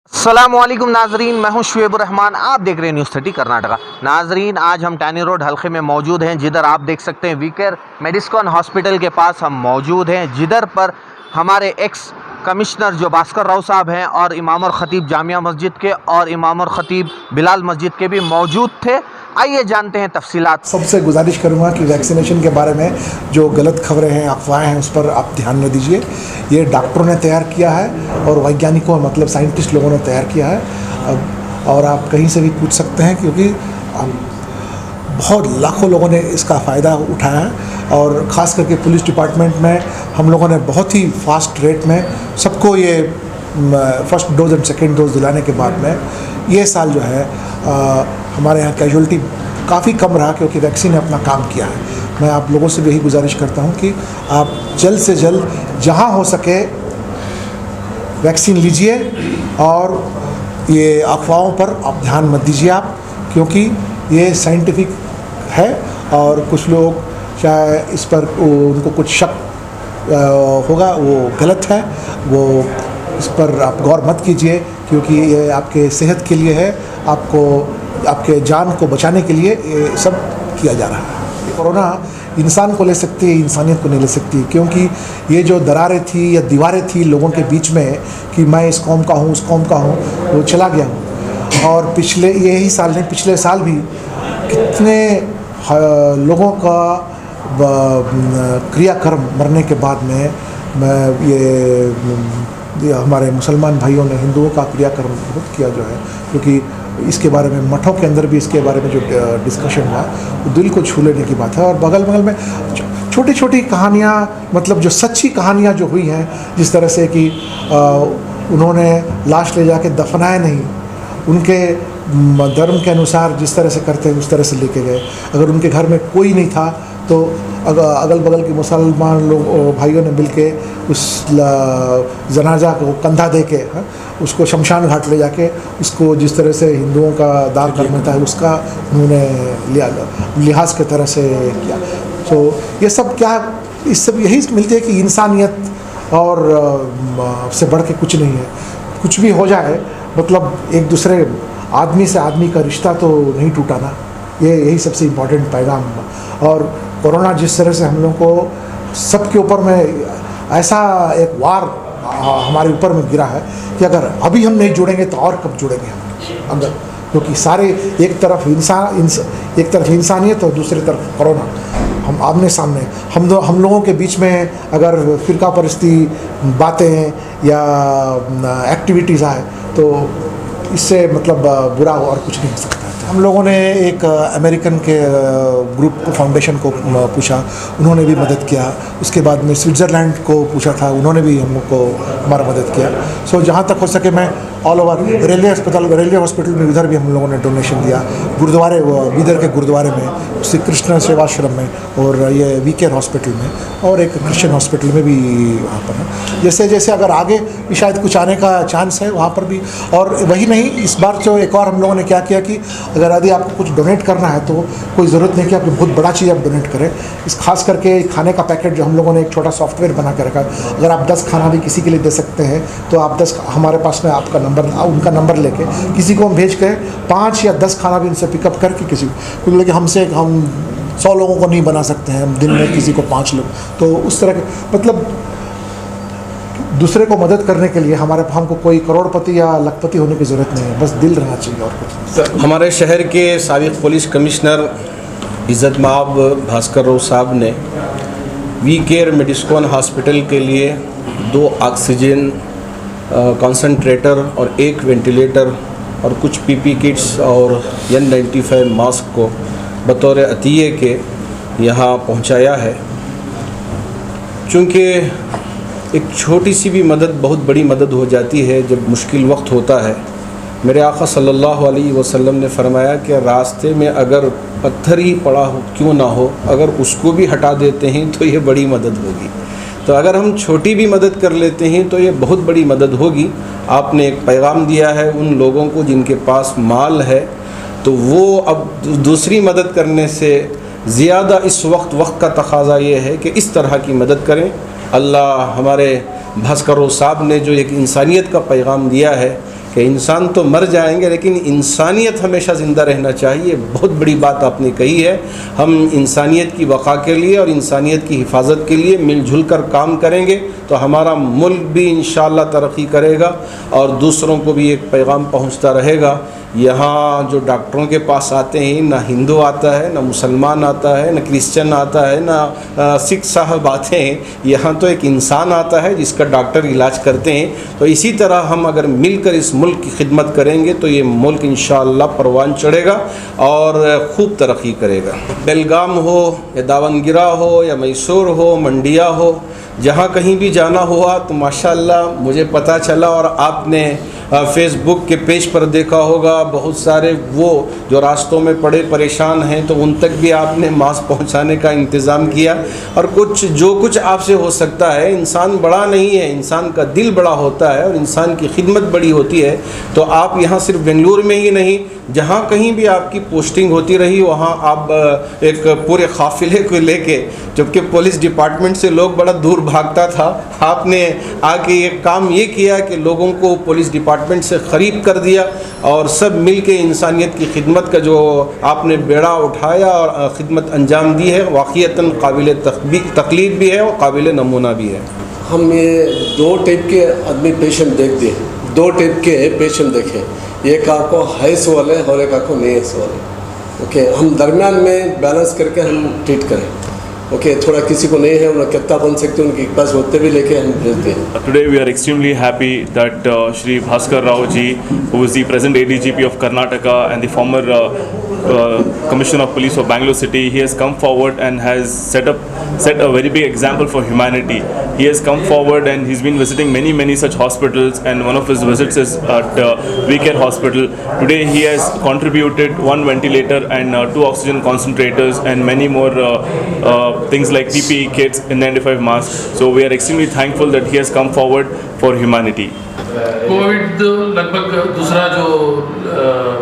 अस्सलामुअलैकुम नाजरीन, मैं हूं शुएब रहमान। आप देख रहे हैं न्यूज़ 30 कर्नाटका। नाजरीन, आज हम टैनी रोड हल्के में मौजूद हैं, जिधर आप देख सकते हैं वीकेयर मेडिस्कॉन हॉस्पिटल के पास हम मौजूद हैं, जिधर पर हमारे एक्स कमिश्नर जो भास्कर राव साहब हैं और इमाम और ख़तीब जामिया मस्जिद के और इमाम और ख़तीब बिलाल मस्जिद के भी मौजूद थे। आइए जानते हैं तफसीलात। सबसे गुजारिश करूँगा कि वैक्सीनेशन के बारे में जो गलत खबरें हैं, अफवाहें हैं, उस पर आप ध्यान न दीजिए। ये डॉक्टरों ने तैयार किया है और वैज्ञानिकों मतलब साइंटिस्ट लोगों ने तैयार किया है। और आप कहीं से भी पूछ सकते हैं, क्योंकि बहुत लाखों लोगों ने इसका फ़ायदा उठाया है। और ख़ास करके पुलिस डिपार्टमेंट में हम लोगों ने बहुत ही फास्ट रेट में सबको ये first dose and second dose दिलाने के बाद में ये साल जो है हमारे यहाँ कैजुअल्टी काफ़ी कम रहा, क्योंकि वैक्सीन ने अपना काम किया है। मैं आप लोगों से भी यही गुजारिश करता हूँ कि आप जल्द से जल्द जहाँ हो सके वैक्सीन लीजिए और ये अफवाहों पर आप ध्यान मत दीजिए आप, क्योंकि ये साइंटिफिक है और कुछ लोग शायद इस पर उनको कुछ शक होगा, वो गलत है। वो इस पर आप गौर मत कीजिए, क्योंकि ये आपके सेहत के लिए है, आपको आपके जान को बचाने के लिए ये सब किया जा रहा है। कोरोना इंसान को ले सकती है, इंसानियत को नहीं ले सकती, क्योंकि ये जो दरारें थी या दीवारें थी लोगों के बीच में कि मैं इस कौम का हूँ, उस कौम का हूँ, वो चला गया हूँ। और पिछले यही साल नहीं, पिछले साल भी कितने लोगों का क्रियाकर्म मरने के बाद में ये हमारे मुसलमान भाइयों ने हिंदुओं का क्रियाकर्म बहुत किया जो है, क्योंकि इसके बारे में मठों के अंदर भी इसके बारे में जो डिस्कशन हुआ वो दिल को छू लेने की बात है। और बगल बगल में छोटी छोटी कहानियाँ, मतलब जो सच्ची कहानियाँ जो हुई हैं, जिस तरह से कि उन्होंने लाश ले जाके दफनाया नहीं, उनके धर्म के अनुसार जिस तरह से करते हैं उस तरह से लेके गए। अगर उनके घर में कोई नहीं था तो अगल बगल के मुसलमान लोग भाइयों ने मिलके उस जनाजा को कंधा दे के उसको शमशान घाट ले जाके उसको जिस तरह से हिंदुओं का दार करना था उसका उन्होंने लिहाज की तरह से किया। तो ये सब क्या, इस सब यही मिलती है कि इंसानियत और से बढ़ के कुछ नहीं है। कुछ भी हो जाए, मतलब एक दूसरे आदमी से आदमी का रिश्ता तो नहीं टूटा ना, यही सबसे इम्पोर्टेंट पैगाम। और कोरोना जिस तरह से हम लोग को सबके ऊपर में ऐसा एक वार हमारे ऊपर में गिरा है कि अगर अभी हम नहीं जुड़ेंगे तो और कब जुड़ेंगे हम अंदर, क्योंकि सारे एक तरफ इंसानियत और दूसरी तरफ कोरोना, हम आमने सामने हम लोगों के बीच में अगर फिरका परस्ती बातें या एक्टिविटीज़ आए तो इससे मतलब बुरा और कुछ नहीं हो सकता। हम लोगों ने एक अमेरिकन के ग्रुप को, फाउंडेशन को पूछा, उन्होंने भी मदद किया। उसके बाद में स्विट्ज़रलैंड को पूछा था, उन्होंने भी हम लोग को हमारा मदद किया। सो जहाँ तक हो सके मैं ऑल ओवर रेलवे हॉस्पिटल में उधर भी हम लोगों ने डोनेशन दिया। गुरुद्वारे, बीदर के गुरुद्वारे में, श्री कृष्ण सेवाश्रम में, और ये वीकेयर हॉस्पिटल में, और एक क्रिश्चियन हॉस्पिटल में भी वहाँ पर है। जैसे जैसे अगर आगे भी शायद कुछ आने का चांस है वहाँ पर भी। और वही नहीं, इस बार जो एक और हम लोगों ने क्या किया कि अगर यदि आपको कुछ डोनेट करना है तो कोई ज़रूरत नहीं कि आप बहुत बड़ा चीज़ आप डोनेट करें। इस खास करके खाने का पैकेट जो हम लोगों ने एक छोटा सॉफ्टवेयर बना के रखा है, अगर आप 10 खाना भी किसी के लिए दे सकते हैं तो आप 10, हमारे पास में आपका नंबर, उनका नंबर लेके किसी को हम भेज के 5 या 10 खाना भी उनसे पिकअप करके किसी को, क्योंकि हम 100 लोगों को नहीं बना सकते हैं हम दिन में, किसी को 5 लोग, तो उस तरह के मतलब दूसरे को मदद करने के लिए हमको कोई करोड़पति या लखपति होने की ज़रूरत नहीं है, बस दिल रहना चाहिए और कुछ नहीं। हमारे शहर के साबिक़ पुलिस कमिश्नर इज़्ज़त माब भास्कर राव साहब ने वीकेयर मेडिस्कॉन हॉस्पिटल के लिए 2 ऑक्सीजन कंसंट्रेटर और 1 वेंटिलेटर और कुछ पीपी किट्स और N95 मास्क को बतौर अतिये के यहाँ पहुँचाया है। चूँकि एक छोटी सी भी मदद बहुत बड़ी मदद हो जाती है जब मुश्किल वक्त होता है। मेरे आका सल्लल्लाहु अलैहि वसल्लम ने फरमाया कि रास्ते में अगर पत्थर ही पड़ा हो क्यों ना हो, अगर उसको भी हटा देते हैं तो ये बड़ी मदद होगी। तो अगर हम छोटी भी मदद कर लेते हैं तो ये बहुत बड़ी मदद होगी। आपने एक पैगाम दिया है उन लोगों को जिनके पास माल है, तो वो अब दूसरी मदद करने से ज़्यादा इस वक्त का तकाज़ा ये है कि इस तरह की मदद करें। अल्लाह हमारे भास्कर साहब ने जो एक इंसानियत का पैगाम दिया है, कि इंसान तो मर जाएंगे लेकिन इंसानियत हमेशा ज़िंदा रहना चाहिए। बहुत बड़ी बात आपने कही है। हम इंसानियत की बका के लिए और इंसानियत की हिफाजत के लिए मिलजुल कर काम करेंगे तो हमारा मुल्क भी इंशाअल्लाह तरक्की करेगा और दूसरों को भी एक पैगाम पहुंचता रहेगा। यहाँ जो डॉक्टरों के पास आते हैं ना हिंदू आता है, ना मुसलमान आता है, ना क्रिश्चियन आता है, ना सिख साहब आते हैं। यहाँ तो एक इंसान आता है जिसका डॉक्टर इलाज करते हैं। तो इसी तरह हम अगर मिलकर इस मुल्क की खिदमत करेंगे तो ये मुल्क इंशाअल्लाह परवान चढ़ेगा और खूब तरक्की करेगा। बेलगाम हो या दावनगिरा हो या मैसूर हो, मंडिया हो, जहाँ कहीं भी जाना हुआ तो माशाअल्लाह मुझे पता चला और आपने फेसबुक के पेज पर देखा होगा बहुत सारे वो जो रास्तों में पड़े परेशान हैं तो उन तक भी आपने मास्क पहुंचाने का इंतज़ाम किया। और जो कुछ आपसे हो सकता है, इंसान बड़ा नहीं है, इंसान का दिल बड़ा होता है और इंसान की खिदमत बड़ी होती है। तो आप यहाँ सिर्फ बेंगलुरु में ही नहीं, जहाँ कहीं भी आपकी पोस्टिंग होती रही वहाँ आप एक पूरे काफिले को लेके, जबकि पुलिस डिपार्टमेंट से लोग बड़ा दूर भागता था, आपने आके एक काम ये किया कि लोगों को पुलिस डिपार्टमेंट से करीब कर दिया और सब मिल के इंसानियत की खिदमत का जो आपने बेड़ा उठाया और ख़िदमत अंजाम दी है, वाक़ईतन काबिल तकलीद भी है और काबिल नमूना भी है। हम ये दो टाइप के आदमी पेशेंट देखते हैं, दो टाइप के पेशेंट देखें, एक आपको हैस वाले और एक आपको नहीं हैस वाले। ओके, हम दरमियान में बैलेंस करके हम ट्रीट करें। ओके, थोड़ा किसी को नहीं है, उन्हें कितना बन सकते हैं उनके पास होते भी लेके हम भेजते हैं। Today we are extremely happy that Shri Bhaskar Rao ji, who is the present ADGP of Karnataka and the former Commissioner of Police of Bangalore City, he has come forward and has set a very big example for humanity. He has come forward and he's been visiting many such hospitals, and one of his visits is at VCare Hospital. Today he has contributed 1 ventilator and 2 oxygen concentrators and many more things like PPE kits, N95 masks. So we are extremely thankful that he has come forward for humanity. Covid लगभग दूसरा जो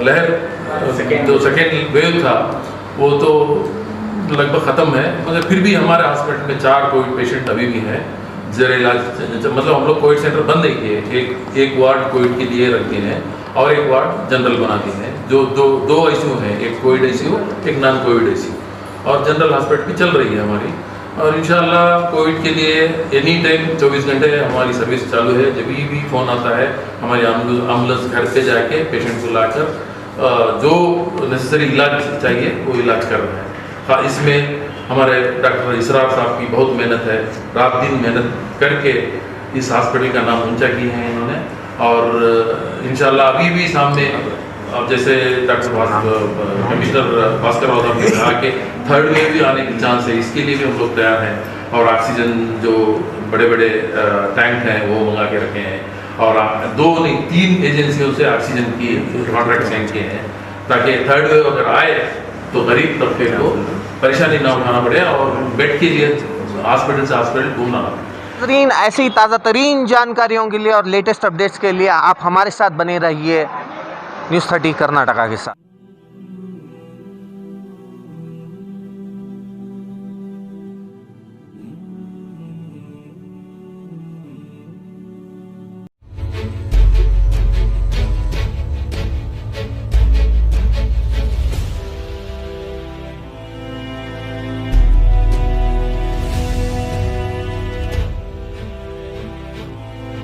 लहर जो second wave था वो तो लगभग ख़त्म है, मगर फिर भी हमारे हॉस्पिटल में 4 कोविड पेशेंट अभी भी हैं ज़ेर इलाज। मतलब हम लोग कोविड सेंटर बंद नहीं किए, एक वार्ड कोविड के लिए रख दिए हैं और एक वार्ड जनरल बना दिए हैं। जो दो ICU हैं, एक कोविड ICU, एक नॉन कोविड ICU, और जनरल हॉस्पिटल भी चल रही है हमारी। और इंशाल्लाह कोविड के लिए एनी टाइम 24 घंटे हमारी सर्विस चालू है। जब भी फ़ोन आता है हमारी एम्बुलेंस घर पे जाके पेशेंट को लाकर जो नेसेसरी इलाज चाहिए वो इलाज कर रहे हैं। इसमें हमारे डॉक्टर इसरार साहब की बहुत मेहनत है, रात दिन मेहनत करके इस हॉस्पिटल का नाम ऊंचा किया है इन्होंने। और इंशाल्लाह अभी भी सामने, अब जैसे कमिश्नर भास्कर राव साहब ने कहा कि 3rd वेव भी आने की चांस है, इसके लिए भी हम लोग तैयार हैं। और ऑक्सीजन जो बड़े टैंक हैं वो मंगा के रखे हैं, और 2 नहीं 3 एजेंसियों से ऑक्सीजन की कॉन्ट्रैक्ट साइन किए हैं, ताकि 3rd वेव अगर आए तो गरीब तबके को परेशानी ना उठाना पड़े और बेड के लिए हॉस्पिटल से हॉस्पिटल घूमना ना पड़े। ऐसी ताज़ा तरीन जानकारियों के लिए और लेटेस्ट अपडेट्स के लिए आप हमारे साथ बने रहिए न्यूज़ 30 कर्नाटका के साथ।